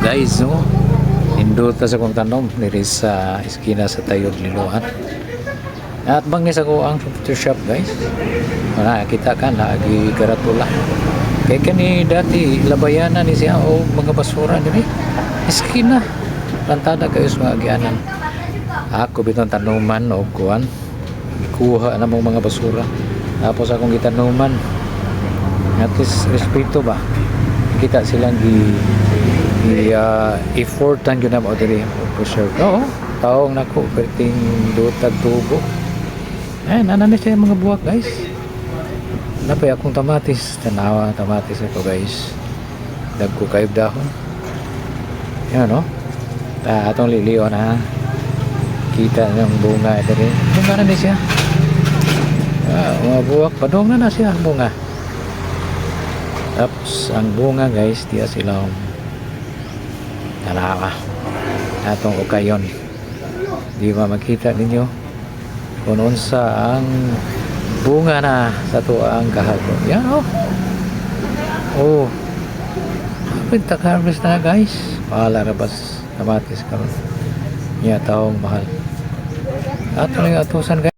guys, no? Indot ta sa kong tanom diri sa iskina sa Tayog Liloan. At bangis ako ang computer shop guys. Wala kita kan lagi karatula. Kay kani dati labayanan ni siya o mga basura diri. Iskina. Plantada kayo sa mga agyanan. Ako biton tanuman o kuan. Ikuha na mong mga basura. Tapos akong gitanuman. At least respeto ba? Kita silang effortan yun na mo diri preserve. Oo, taong nako perting dutag tubo. Nanan siya mga buwak guys. Napay akong tamatis, tanawa tamatis ito guys. Dagko kayo dahon. Yan no. Atong liliw na kita ng bunga diri. Bunga na siya. Mga buwak padong na siya bunga. Tapos ang bunga guys, diya silang tanawa atong okayon. Di ba makita ninyo kung unsa ang bunga na sa tuang kahapon. Yan oh pinta harvest na guys. Bahala rabas kamatis karon niya taong mahal ato lang atusan guys.